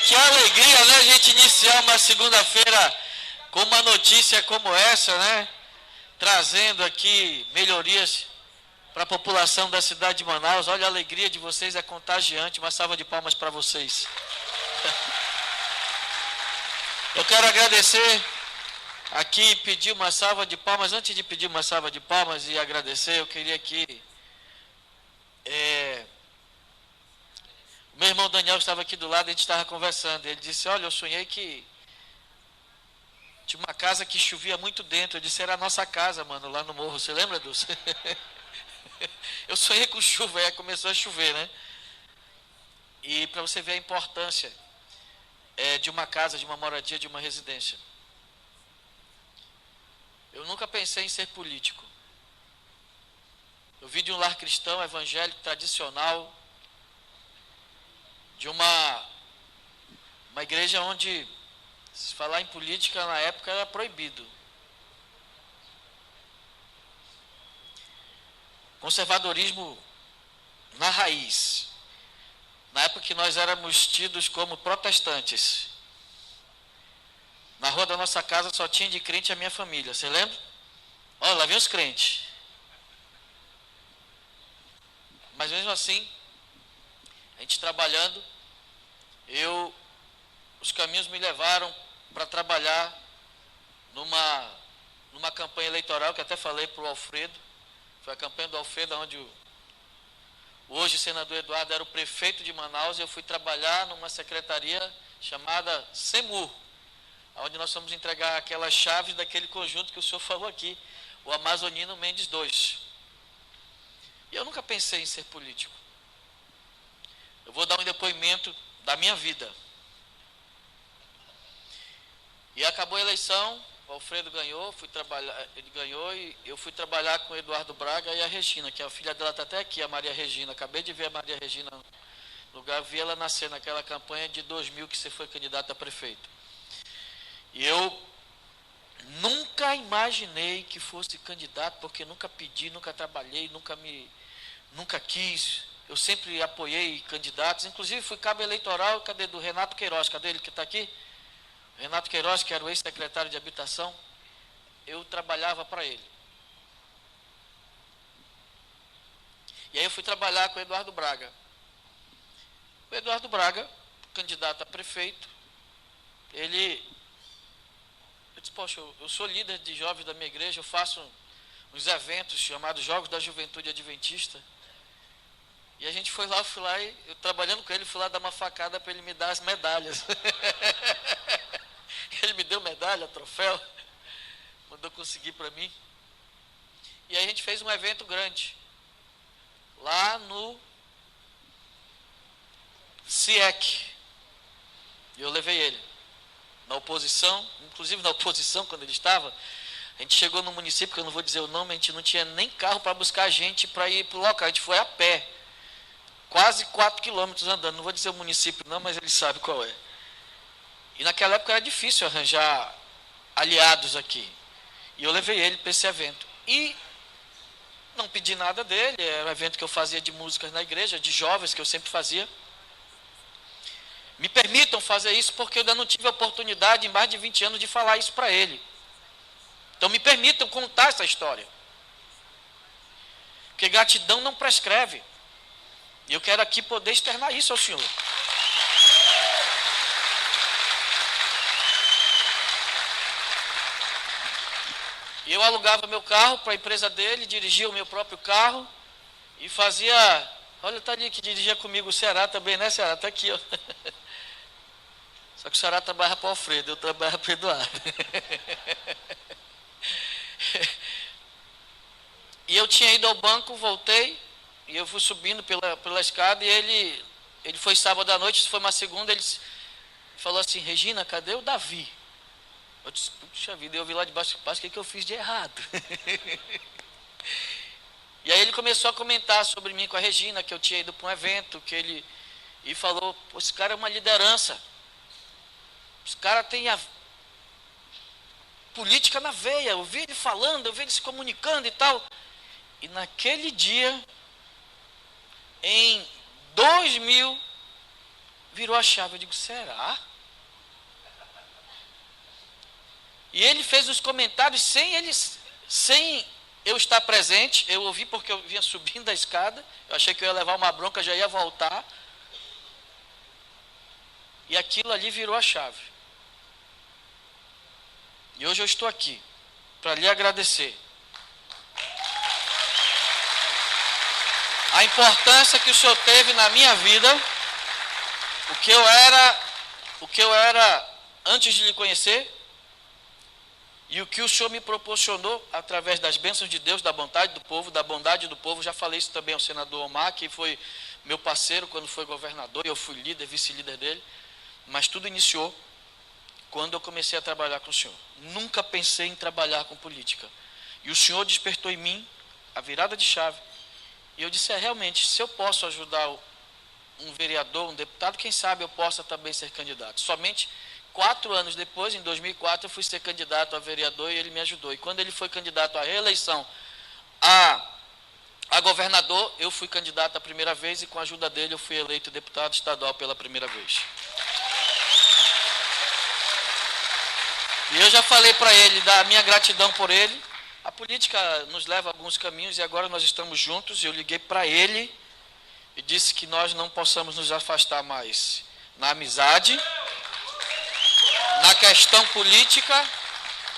Que alegria, né, a gente iniciar uma segunda-feira com uma notícia como essa, né? Trazendo aqui melhorias para a população da cidade de Manaus. Olha, a alegria de vocês é contagiante. Uma salva de palmas para vocês. Eu quero agradecer aqui e pedir uma salva de palmas. Antes de pedir uma salva de palmas e agradecer, eu queria que meu irmão Daniel estava aqui do lado, a gente estava conversando. Ele disse: olha, eu sonhei que tinha uma casa que chovia muito dentro. Eu disse: era a nossa casa, mano, lá no morro. Você lembra, Dulce? Eu sonhei com chuva, aí começou a chover, né? E para você ver a importância de uma casa, de uma moradia, de uma residência. Eu nunca pensei em ser político. Eu vim de um lar cristão, evangélico, tradicional, de uma igreja onde se falar em política na época era proibido. Conservadorismo na raiz. Na época que nós éramos tidos como protestantes. Na rua da nossa casa só tinha de crente a minha família, você lembra? Olha, lá vem os crentes. Mas mesmo assim, a gente trabalhando, os caminhos me levaram para trabalhar numa campanha eleitoral, que até falei para o Alfredo. Foi a campanha do Alfredo, onde o hoje senador Eduardo era o prefeito de Manaus, e eu fui trabalhar numa secretaria chamada SEMUR, onde nós fomos entregar aquelas chaves daquele conjunto que o senhor falou aqui, o Amazonino Mendes II. E eu nunca pensei em ser político. Eu vou dar um depoimento da minha vida. E acabou a eleição, o Alfredo ganhou, ele ganhou, e eu fui trabalhar com o Eduardo Braga e a Regina, que a filha dela está até aqui, a Maria Regina. Acabei de ver a Maria Regina no lugar, vi ela nascer naquela campanha de 2000 que você foi candidato a prefeito. E eu nunca imaginei que fosse candidato, porque nunca pedi, nunca trabalhei, nunca quis. Eu sempre apoiei candidatos, inclusive fui cabo eleitoral, cadê do Renato Queiroz, cadê ele que está aqui? Renato Queiroz, que era o ex-secretário de habitação, eu trabalhava para ele. E aí eu fui trabalhar com o Eduardo Braga. O Eduardo Braga, candidato a prefeito, eu disse: poxa, eu sou líder de jovens da minha igreja, eu faço uns eventos chamados Jogos da Juventude Adventista. E a gente foi lá, e eu trabalhando com ele, fui lá dar uma facada para ele me dar as medalhas. Ele me deu medalha, troféu, mandou conseguir para mim. E aí a gente fez um evento grande, lá no CIEC. E eu levei ele, na oposição, inclusive na oposição, quando ele estava, a gente chegou no município, que eu não vou dizer o nome, a gente não tinha nem carro para buscar a gente para ir para o local, a gente foi a pé, quase 4 quilômetros andando, não vou dizer o município não, mas ele sabe qual é. E naquela época era difícil arranjar aliados aqui. E eu levei ele para esse evento. E não pedi nada dele, era um evento que eu fazia de músicas na igreja, de jovens, que eu sempre fazia. Me permitam fazer isso, porque eu ainda não tive a oportunidade em mais de 20 anos de falar isso para ele. Então me permitam contar essa história. Porque gratidão não prescreve. E eu quero aqui poder externar isso ao senhor. E eu alugava meu carro para a empresa dele, dirigia o meu próprio carro e fazia... Olha, está ali que dirigia comigo o Ceará também, né, Ceará? Está aqui, ó. Só que o Ceará trabalha para o Alfredo, eu trabalho para o Eduardo. E eu tinha ido ao banco, voltei, e eu fui subindo pela escada, e ele foi sábado à noite, isso foi uma segunda, ele falou assim: Regina, cadê o Davi? Eu disse: puxa vida, eu vi lá de baixo, o que eu fiz de errado? E aí ele começou a comentar sobre mim com a Regina, que eu tinha ido para um evento, e falou: pô, esse cara é uma liderança, esse cara tem a política na veia, eu vi ele falando, eu vi ele se comunicando e tal. E naquele dia, em 2000, virou a chave. Eu digo, será? E ele fez os comentários sem eu estar presente. Eu ouvi porque eu vinha subindo a escada. Eu achei que eu ia levar uma bronca, já ia voltar. E aquilo ali virou a chave. E hoje eu estou aqui para lhe agradecer. A importância que o Senhor teve na minha vida, o que eu era antes de lhe conhecer, e o que o Senhor me proporcionou através das bênçãos de Deus, da bondade do povo. Já falei isso também ao senador Omar, que foi meu parceiro quando foi governador, e eu fui líder, vice-líder dele. Mas tudo iniciou quando eu comecei a trabalhar com o Senhor. Nunca pensei em trabalhar com política. E o Senhor despertou em mim a virada de chave. E eu disse, realmente, se eu posso ajudar um vereador, um deputado, quem sabe eu possa também ser candidato. Somente 4 anos depois, em 2004, eu fui ser candidato a vereador e ele me ajudou. E quando ele foi candidato à reeleição a governador, eu fui candidato a primeira vez e com a ajuda dele eu fui eleito deputado estadual pela primeira vez. E eu já falei para ele da minha gratidão por ele. A política nos leva a alguns caminhos e agora nós estamos juntos. Eu liguei para ele e disse que nós não possamos nos afastar mais na amizade, na questão política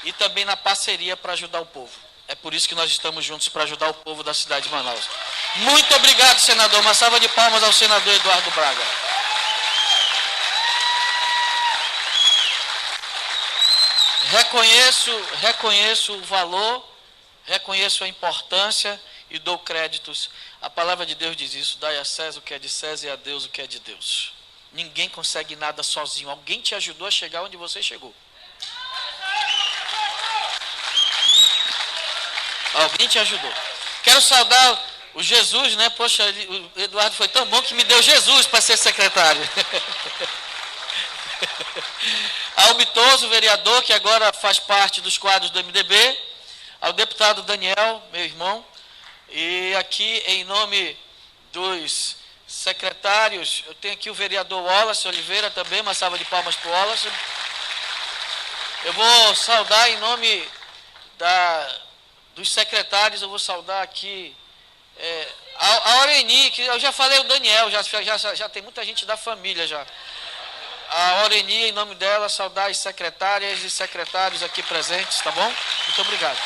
e também na parceria para ajudar o povo. É por isso que nós estamos juntos para ajudar o povo da cidade de Manaus. Muito obrigado, senador. Uma salva de palmas ao senador Eduardo Braga. Reconheço o valor, reconheço a importância e dou créditos. A palavra de Deus diz isso, dai a César o que é de César e a Deus o que é de Deus. Ninguém consegue nada sozinho, alguém te ajudou a chegar onde você chegou. Alguém te ajudou. Quero saudar o Jesus, né? Poxa, o Eduardo foi tão bom que me deu Jesus para ser secretário. Ao Mitoso, vereador, que agora faz parte dos quadros do MDB, ao deputado Daniel, meu irmão, e aqui em nome dos secretários, eu tenho aqui o vereador Wallace Oliveira também, uma salva de palmas para o Wallace. Eu vou saudar em nome dos secretários, eu vou saudar aqui a Oreni, que eu já falei o Daniel, já tem muita gente da família já. A Oreni, em nome dela, saudar as secretárias e secretários aqui presentes, tá bom? Muito obrigado.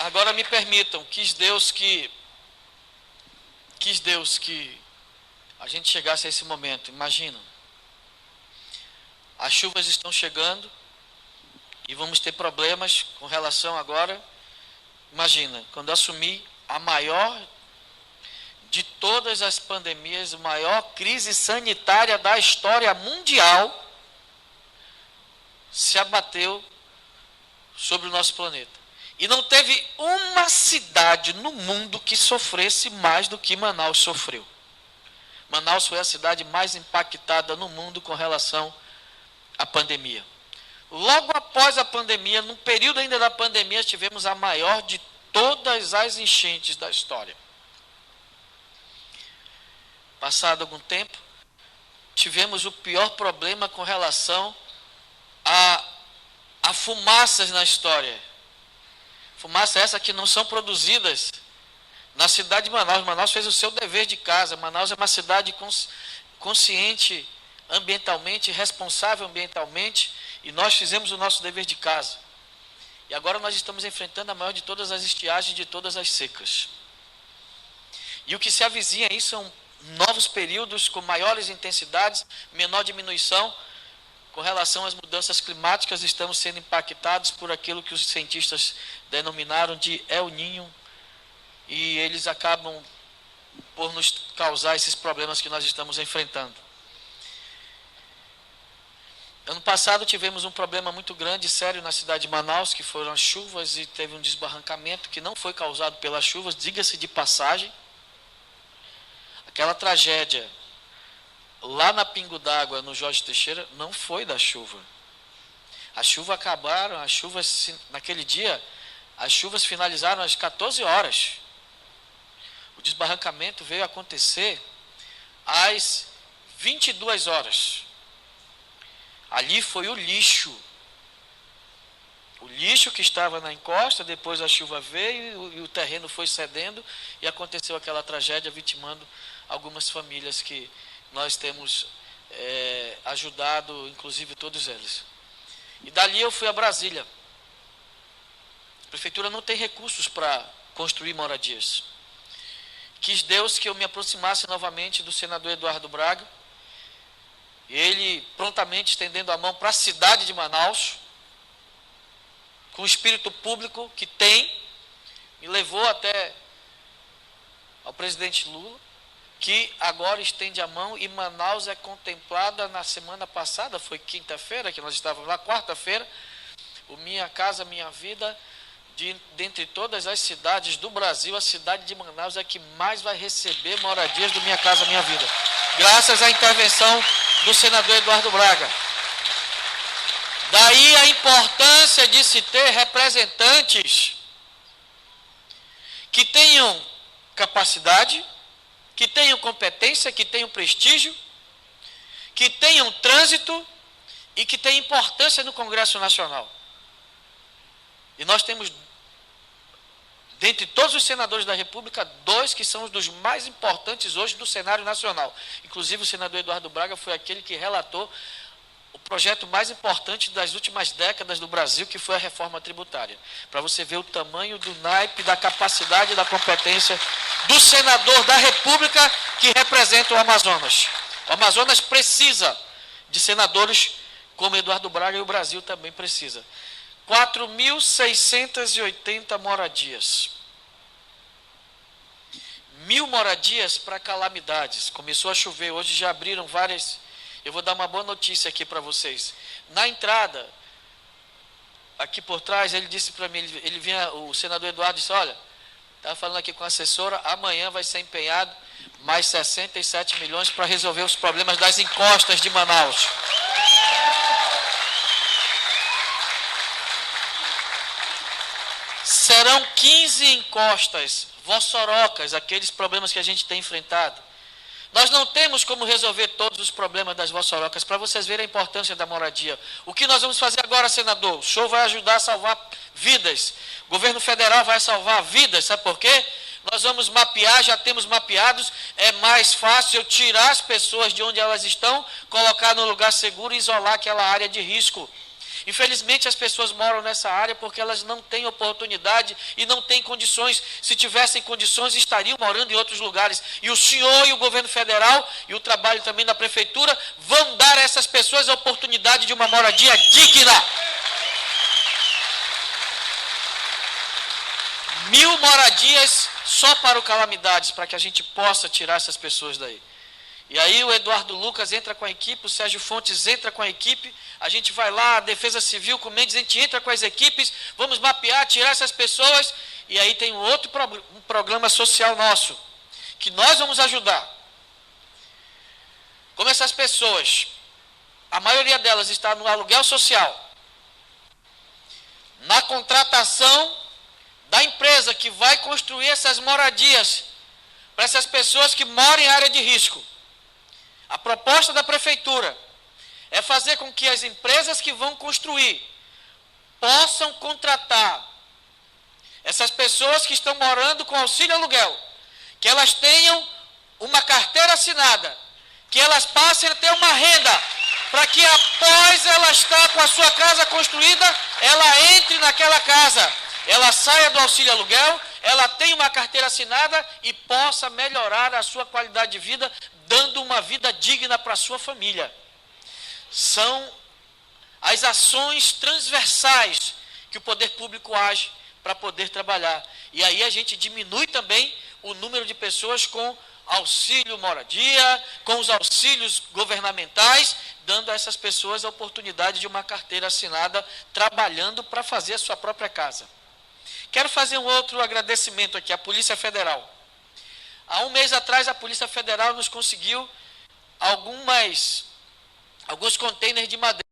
Agora me permitam, quis Deus que a gente chegasse a esse momento. Imagina, as chuvas estão chegando e vamos ter problemas com relação agora. Imagina, quando eu assumi a maior de todas as pandemias, a maior crise sanitária da história mundial se abateu sobre o nosso planeta. E não teve uma cidade no mundo que sofresse mais do que Manaus sofreu. Manaus foi a cidade mais impactada no mundo com relação à pandemia. Logo após a pandemia, no período ainda da pandemia, tivemos a maior de todas as enchentes da história. Passado algum tempo, tivemos o pior problema com relação a fumaças na história. Fumaça essa que não são produzidas na cidade de Manaus. Manaus fez o seu dever de casa. Manaus é uma cidade consciente ambientalmente, responsável ambientalmente, e nós fizemos o nosso dever de casa. E agora nós estamos enfrentando a maior de todas as estiagens, de todas as secas. E o que se avizinha aí são novos períodos com maiores intensidades, menor diminuição. Com relação às mudanças climáticas, estamos sendo impactados por aquilo que os cientistas denominaram de El Niño, e eles acabam por nos causar esses problemas que nós estamos enfrentando. Ano passado tivemos um problema muito grande e sério na cidade de Manaus, que foram as chuvas, e teve um desbarrancamento que não foi causado pelas chuvas, diga-se de passagem. Aquela tragédia lá na Pingo d'Água, no Jorge Teixeira, não foi da chuva. As chuvas acabaram, naquele dia, as chuvas finalizaram às 14 horas. O desbarrancamento veio acontecer às 22 horas. Ali foi o lixo. O lixo que estava na encosta, depois a chuva veio e o terreno foi cedendo e aconteceu aquela tragédia, vitimando algumas famílias que nós temos ajudado, inclusive todos eles. E dali eu fui a Brasília. A prefeitura não tem recursos para construir moradias. Quis Deus que eu me aproximasse novamente do senador Eduardo Braga. Ele prontamente estendendo a mão para a cidade de Manaus, com o espírito público que tem, me levou até ao presidente Lula, que agora estende a mão e Manaus é contemplada na semana passada, foi quinta-feira que nós estávamos lá, quarta-feira, o Minha Casa Minha Vida, dentre todas as cidades do Brasil, a cidade de Manaus é a que mais vai receber moradias do Minha Casa Minha Vida, graças à intervenção do senador Eduardo Braga. Daí a importância de se ter representantes que tenham capacidade, que tenham competência, que tenham prestígio, que tenham trânsito e que tenham importância no Congresso Nacional. E nós temos, dentre todos os senadores da República, 2 que são os dos mais importantes hoje do cenário nacional. Inclusive o senador Eduardo Braga foi aquele que relatou o projeto mais importante das últimas décadas do Brasil, que foi a reforma tributária. Para você ver o tamanho do naipe, da capacidade e da competência do senador da República que representa o Amazonas. O Amazonas precisa de senadores como Eduardo Braga e o Brasil também precisa. 4.680 moradias. 1.000 moradias para calamidades. Começou a chover, hoje já abriram várias. Eu vou dar uma boa notícia aqui para vocês. Na entrada, aqui por trás, ele disse para mim, ele vinha, o senador Eduardo disse, olha, estava falando aqui com a assessora, amanhã vai ser empenhado mais 67 milhões para resolver os problemas das encostas de Manaus. Serão 15 encostas, vossorocas, aqueles problemas que a gente tem enfrentado. Nós não temos como resolver todos os problemas das vossorocas, para vocês verem a importância da moradia. O que nós vamos fazer agora, senador? O senhor vai ajudar a salvar vidas. O governo federal vai salvar vidas, sabe por quê? Nós vamos mapear, já temos mapeados, é mais fácil eu tirar as pessoas de onde elas estão, colocar no lugar seguro e isolar aquela área de risco. Infelizmente as pessoas moram nessa área porque elas não têm oportunidade e não têm condições. Se tivessem condições, estariam morando em outros lugares. E o senhor e o governo federal e o trabalho também da prefeitura vão dar a essas pessoas a oportunidade de uma moradia digna. 1.000 moradias só para o calamidades, para que a gente possa tirar essas pessoas daí. E aí o Eduardo Lucas entra com a equipe, o Sérgio Fontes entra com a equipe, a gente vai lá, a Defesa Civil com o Mendes, a gente entra com as equipes, vamos mapear, tirar essas pessoas, e aí tem um programa social nosso, que nós vamos ajudar. Como essas pessoas, a maioria delas está no aluguel social, na contratação da empresa que vai construir essas moradias, para essas pessoas que moram em área de risco. A proposta da prefeitura é fazer com que as empresas que vão construir possam contratar essas pessoas que estão morando com auxílio aluguel, que elas tenham uma carteira assinada, que elas passem a ter uma renda, para que após ela estar com a sua casa construída, ela entre naquela casa, ela saia do auxílio aluguel, ela tenha uma carteira assinada e possa melhorar a sua qualidade de vida, dando uma vida digna para a sua família. São as ações transversais que o poder público age para poder trabalhar. E aí a gente diminui também o número de pessoas com auxílio moradia, com os auxílios governamentais, dando a essas pessoas a oportunidade de uma carteira assinada, trabalhando para fazer a sua própria casa. Quero fazer um outro agradecimento aqui à Polícia Federal. Há um mês atrás, a Polícia Federal nos conseguiu alguns containers de madeira.